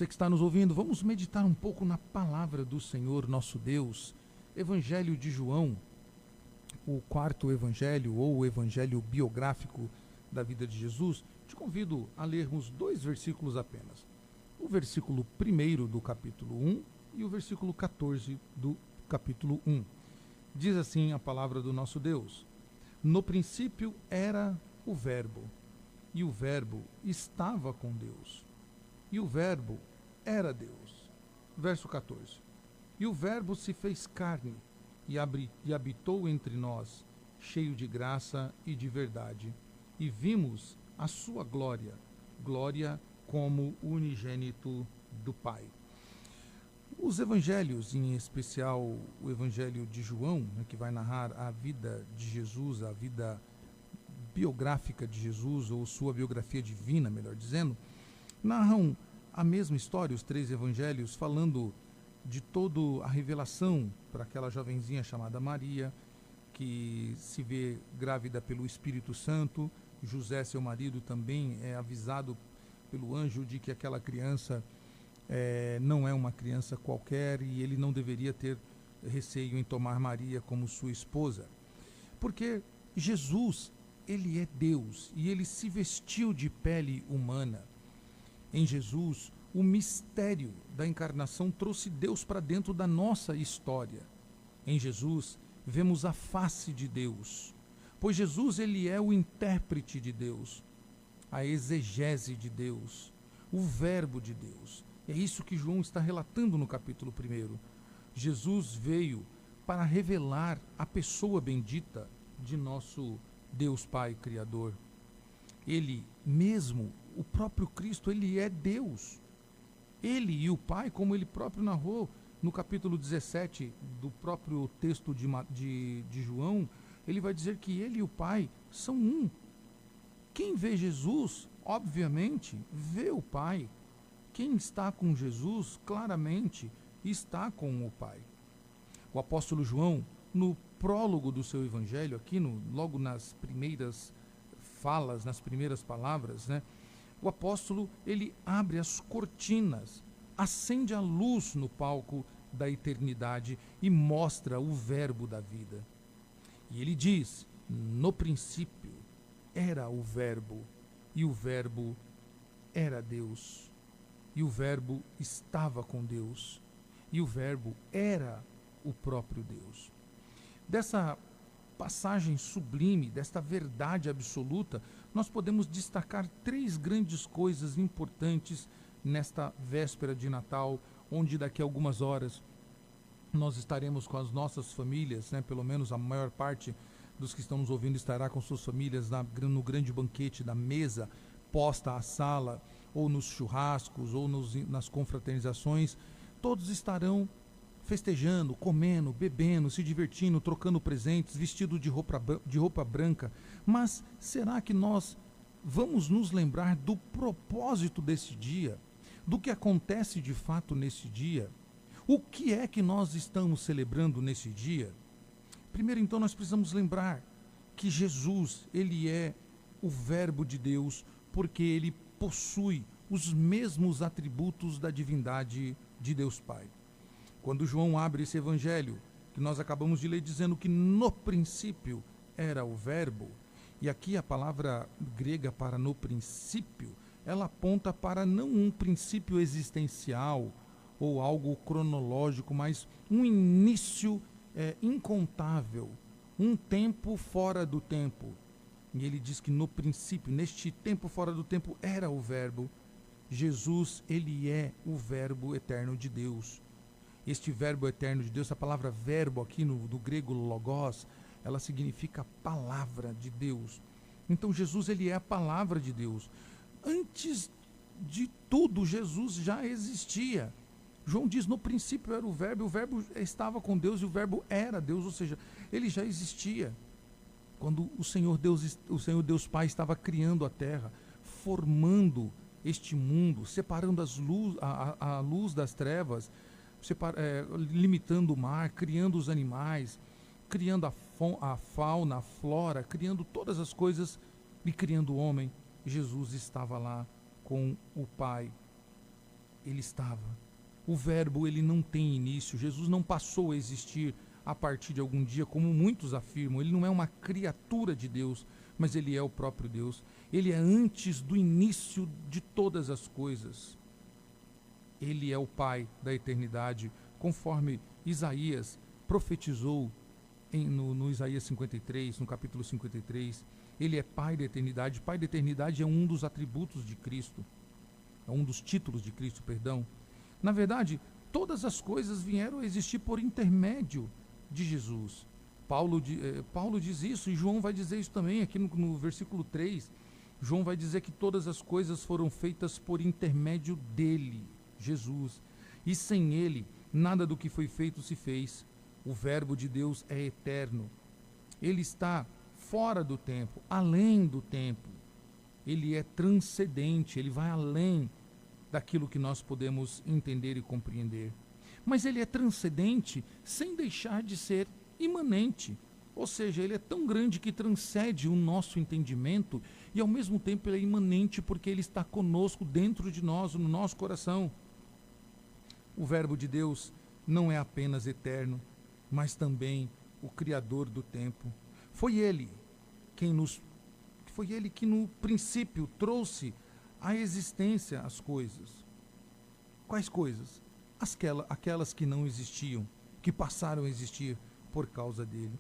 você que está nos ouvindo, vamos meditar um pouco na palavra do Senhor nosso Deus. Evangelho de João, o quarto evangelho ou o evangelho biográfico da vida de Jesus. Te convido a lermos 2 versículos apenas. O versículo 1 do capítulo 1 e o versículo 14 do capítulo 1. Diz assim a palavra do nosso Deus: No princípio era o Verbo, e o Verbo estava com Deus, e o Verbo era Deus. Verso 14. E o Verbo se fez carne e habitou entre nós, cheio de graça e de verdade, e vimos a sua glória, glória como o unigênito do Pai. Os evangelhos, em especial o evangelho de João, que vai narrar a vida de Jesus, a vida biográfica de Jesus, ou sua biografia divina, melhor dizendo, narram a mesma história, os 3 evangelhos, falando de toda a revelação para aquela jovenzinha chamada Maria, que se vê grávida pelo Espírito Santo. José, seu marido, também é avisado pelo anjo de que aquela criança não é uma criança qualquer e ele não deveria ter receio em tomar Maria como sua esposa. Porque Jesus, ele é Deus e ele se vestiu de pele humana. Em Jesus, o mistério da encarnação trouxe Deus para dentro da nossa história. Em Jesus, vemos a face de Deus, pois Jesus, ele é o intérprete de Deus, a exegese de Deus, o verbo de Deus. É isso que João está relatando no capítulo 1. Jesus veio para revelar a pessoa bendita de nosso Deus Pai Criador. Ele mesmo, o próprio Cristo, ele é Deus. Ele e o Pai, como ele próprio narrou no capítulo 17 do próprio texto de João, ele vai dizer que ele e o Pai são um. Quem vê Jesus, obviamente, vê o Pai. Quem está com Jesus, claramente, está com o Pai. O apóstolo João, no prólogo do seu evangelho, aqui logo nas primeiras falas, nas primeiras palavras, o apóstolo, ele abre as cortinas, acende a luz no palco da eternidade e mostra o verbo da vida. E ele diz: no princípio era o verbo, e o verbo era Deus, e o verbo estava com Deus, e o verbo era o próprio Deus. Dessa passagem sublime, desta verdade absoluta, nós podemos destacar 3 grandes coisas importantes nesta véspera de Natal, onde daqui a algumas horas nós estaremos com as nossas famílias, pelo menos a maior parte dos que estão nos ouvindo estará com suas famílias no grande banquete da mesa posta à sala, ou nos churrascos, ou nas confraternizações. Todos estarão festejando, comendo, bebendo, se divertindo, trocando presentes, vestido de roupa branca. Mas será que nós vamos nos lembrar do propósito desse dia, do que acontece de fato nesse dia? O que é que nós estamos celebrando nesse dia? Primeiro, então, nós precisamos lembrar que Jesus, ele é o Verbo de Deus, porque ele possui os mesmos atributos da divindade de Deus Pai. Quando João abre esse evangelho, que nós acabamos de ler, dizendo que no princípio era o Verbo, e aqui a palavra grega para no princípio, ela aponta para não um princípio existencial ou algo cronológico, mas um início incontável, um tempo fora do tempo. E ele diz que no princípio, neste tempo fora do tempo, era o Verbo. Jesus, ele é o Verbo eterno de Deus. Este Verbo eterno de Deus, a palavra verbo aqui do grego logos, ela significa palavra de Deus. Então Jesus, ele é a palavra de Deus. Antes de tudo, Jesus já existia. João diz: no princípio era o Verbo estava com Deus e o Verbo era Deus, ou seja, ele já existia. Quando o Senhor Deus Pai estava criando a terra, formando este mundo, separando a luz das trevas, limitando o mar, criando os animais, criando a fauna, a flora, criando todas as coisas e criando o homem, Jesus estava lá com o Pai. ele estava. O verbo, ele não tem início. Jesus não passou a existir a partir de algum dia, como muitos afirmam. Ele não é uma criatura de Deus, mas ele é o próprio Deus. Ele é antes do início de todas as coisas. Ele é o Pai da eternidade, conforme Isaías profetizou no Isaías 53, no capítulo 53. Ele é Pai da eternidade. Pai da eternidade é um dos atributos de Cristo. É um dos títulos de Cristo, perdão. Na verdade, todas as coisas vieram a existir por intermédio de Jesus. Paulo diz isso, e João vai dizer isso também, aqui no versículo 3. João vai dizer que todas as coisas foram feitas por intermédio dele, Jesus. E sem ele, nada do que foi feito se fez. O Verbo de Deus é eterno. Ele está fora do tempo, além do tempo. Ele é transcendente, ele vai além daquilo que nós podemos entender e compreender. Mas ele é transcendente sem deixar de ser imanente. Ou seja, ele é tão grande que transcende o nosso entendimento e ao mesmo tempo ele é imanente porque ele está conosco dentro de nós, no nosso coração. O Verbo de Deus não é apenas eterno, mas também o Criador do tempo. Foi ele que no princípio trouxe à existência as coisas. Quais coisas? Aquelas que não existiam, que passaram a existir por causa dele.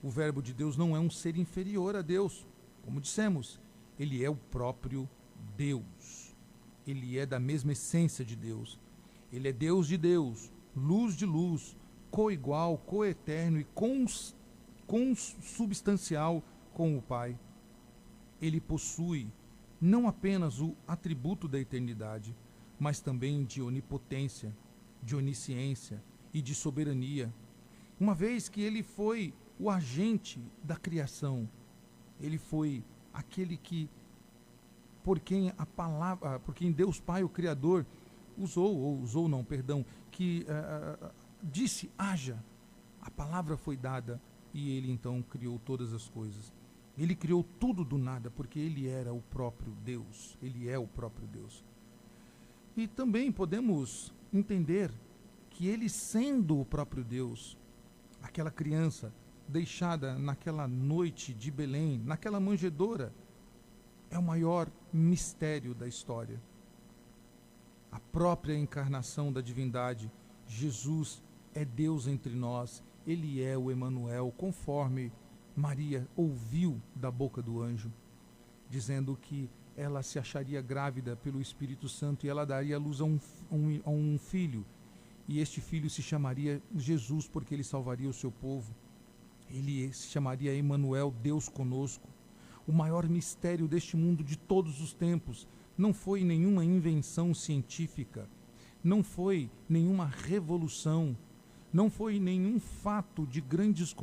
O Verbo de Deus não é um ser inferior a Deus. Como dissemos, ele é o próprio Deus. Ele é da mesma essência de Deus. Ele é Deus de Deus, luz de luz, coigual, coeterno e consubstancial com o Pai. Ele possui não apenas o atributo da eternidade, mas também de onipotência, de onisciência e de soberania. Uma vez que ele foi o agente da criação, ele foi aquele por quem Deus Pai, o Criador, disse, haja. A palavra foi dada e ele então criou todas as coisas. Ele criou tudo do nada, porque ele era o próprio Deus. Ele é o próprio Deus. E também podemos entender que ele, sendo o próprio Deus, aquela criança deixada naquela noite de Belém, naquela manjedoura, é o maior mistério da história. A própria encarnação da divindade. Jesus é Deus entre nós. Ele é o Emanuel, conforme Maria ouviu da boca do anjo, dizendo que ela se acharia grávida pelo Espírito Santo e ela daria luz a um filho. E este filho se chamaria Jesus, porque ele salvaria o seu povo. Ele se chamaria Emanuel, Deus conosco. O maior mistério deste mundo de todos os tempos não foi nenhuma invenção científica, não foi nenhuma revolução, não foi nenhum fato de grandes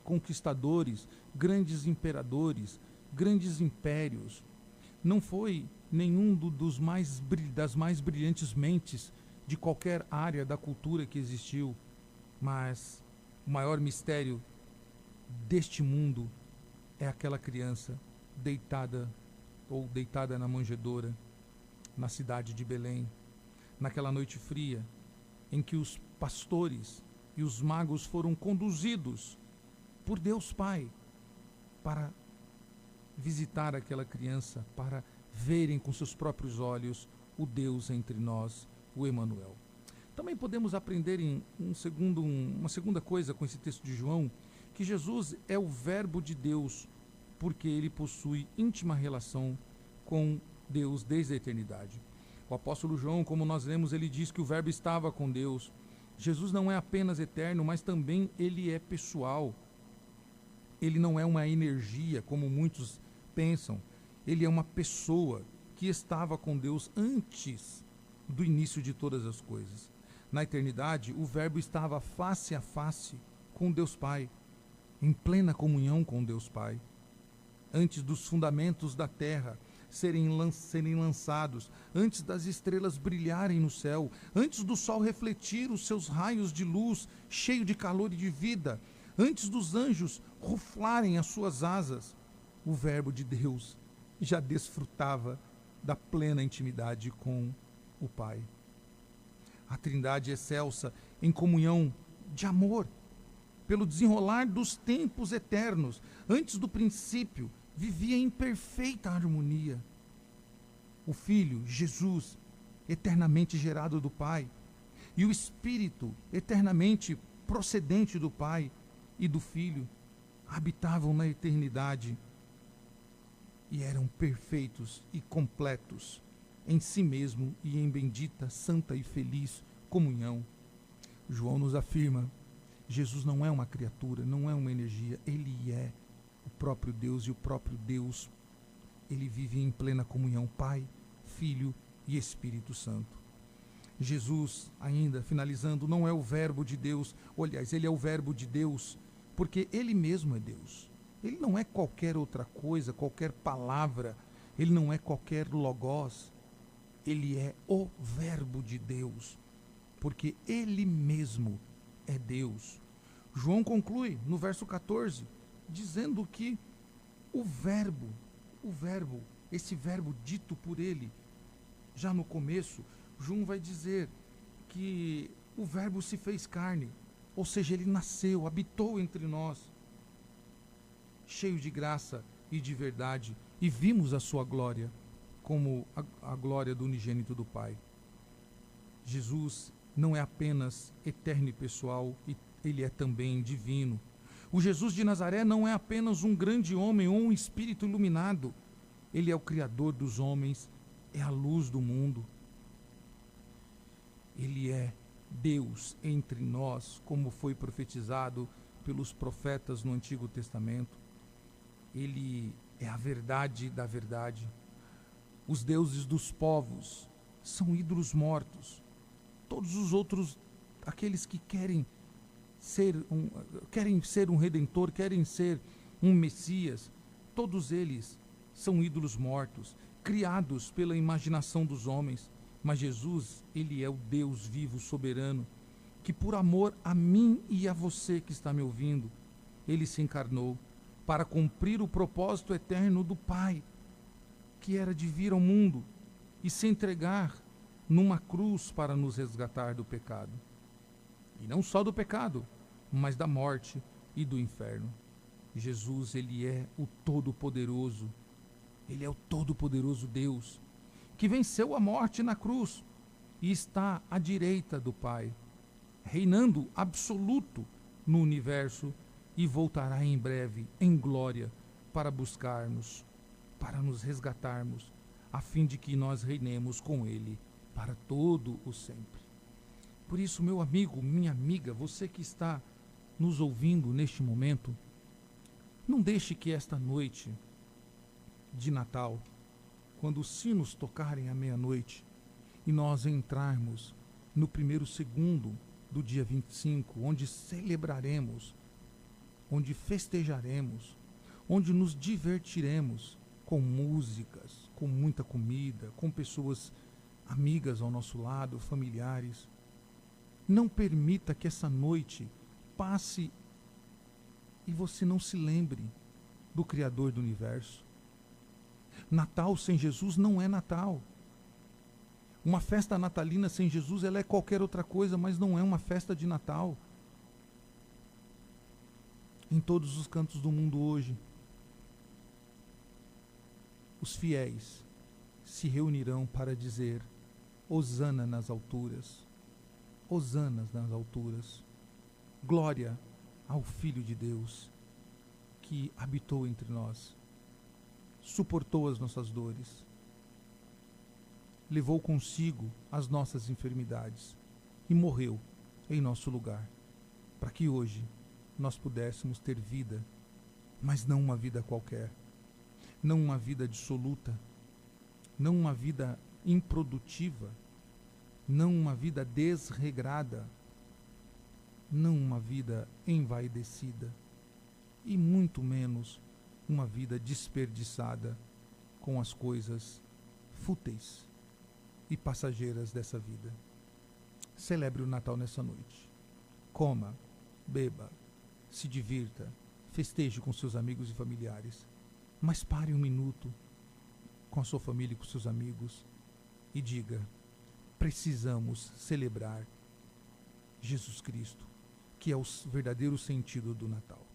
conquistadores, grandes imperadores, grandes impérios. Não foi nenhum das mais brilhantes mentes de qualquer área da cultura que existiu. Mas o maior mistério deste mundo é aquela criança deitada na manjedoura, na cidade de Belém, naquela noite fria, em que os pastores e os magos foram conduzidos por Deus Pai para visitar aquela criança, para verem com seus próprios olhos o Deus entre nós, o Emanuel. Também podemos aprender uma segunda coisa com esse texto de João, que Jesus é o Verbo de Deus, porque ele possui íntima relação com Deus desde a eternidade. O apóstolo João, como nós lemos, ele diz que o Verbo estava com Deus. Jesus não é apenas eterno, mas também ele é pessoal. Ele não é uma energia, como muitos pensam. Ele é uma pessoa que estava com Deus antes do início de todas as coisas. Na eternidade, o Verbo estava face a face com Deus Pai, em plena comunhão com Deus Pai. Antes dos fundamentos da terra serem lançados, antes das estrelas brilharem no céu, antes do sol refletir os seus raios de luz, cheio de calor e de vida, antes dos anjos ruflarem as suas asas, o Verbo de Deus já desfrutava da plena intimidade com o Pai. A Trindade excelsa em comunhão de amor, pelo desenrolar dos tempos eternos, antes do princípio, vivia em perfeita harmonia. O Filho, Jesus, eternamente gerado do Pai, e o Espírito, eternamente procedente do Pai e do Filho, habitavam na eternidade e eram perfeitos e completos em si mesmo e em bendita, santa e feliz comunhão. João nos afirma: Jesus não é uma criatura, não é uma energia, ele é o próprio Deus, e o próprio Deus, ele vive em plena comunhão, Pai, Filho e Espírito Santo. Jesus, ainda finalizando, não é o verbo de Deus, aliás, ele é o verbo de Deus, porque ele mesmo é Deus. Ele não é qualquer outra coisa, qualquer palavra, ele não é qualquer logos, ele é o verbo de Deus, porque ele mesmo é Deus. João conclui no verso 14, dizendo que o verbo, esse verbo dito por ele, já no começo, João vai dizer que o verbo se fez carne, ou seja, ele nasceu, habitou entre nós, cheio de graça e de verdade, e vimos a sua glória, como a glória do unigênito do Pai. Jesus não é apenas eterno e pessoal, ele é também divino. O Jesus de Nazaré não é apenas um grande homem ou um espírito iluminado, ele é o Criador dos homens, é a luz do mundo. Ele é Deus entre nós, como foi profetizado pelos profetas no Antigo Testamento. Ele é a verdade da verdade. Os deuses dos povos são ídolos mortos. Todos os outros, aqueles que querem ser um redentor, querem ser um Messias, todos eles são ídolos mortos, criados pela imaginação dos homens. Mas Jesus, ele é o Deus vivo, soberano, que por amor a mim e a você que está me ouvindo, ele se encarnou para cumprir o propósito eterno do Pai, que era de vir ao mundo e se entregar numa cruz para nos resgatar do pecado. E não só do pecado, mas da morte e do inferno. Jesus, ele é o Todo-Poderoso. Ele é o Todo-Poderoso Deus, que venceu a morte na cruz e está à direita do Pai, reinando absoluto no universo, e voltará em breve em glória para buscar-nos, para nos resgatarmos, a fim de que nós reinemos com Ele para todo o sempre. Por isso, meu amigo, minha amiga, você que está nos ouvindo neste momento, não deixe que esta noite de Natal, quando os sinos tocarem à meia-noite e nós entrarmos no primeiro segundo do dia 25, onde celebraremos, onde festejaremos, onde nos divertiremos com músicas, com muita comida, com pessoas amigas ao nosso lado, familiares. Não permita que essa noite passe e você não se lembre do Criador do universo. Natal sem Jesus não é Natal. Uma festa natalina sem Jesus, ela é qualquer outra coisa, mas não é uma festa de Natal. Em todos os cantos do mundo hoje, os fiéis se reunirão para dizer: Hosana nas alturas, Hosanas nas alturas, glória ao Filho de Deus, que habitou entre nós, suportou as nossas dores, levou consigo as nossas enfermidades e morreu em nosso lugar, para que hoje nós pudéssemos ter vida, mas não uma vida qualquer, não uma vida dissoluta, não uma vida improdutiva, não uma vida desregrada, não uma vida envaidecida, e muito menos uma vida desperdiçada com as coisas fúteis e passageiras dessa vida. Celebre o Natal nessa noite. Coma, beba, se divirta, festeje com seus amigos e familiares, mas pare um minuto com a sua família e com seus amigos e diga: precisamos celebrar Jesus Cristo, que é o verdadeiro sentido do Natal.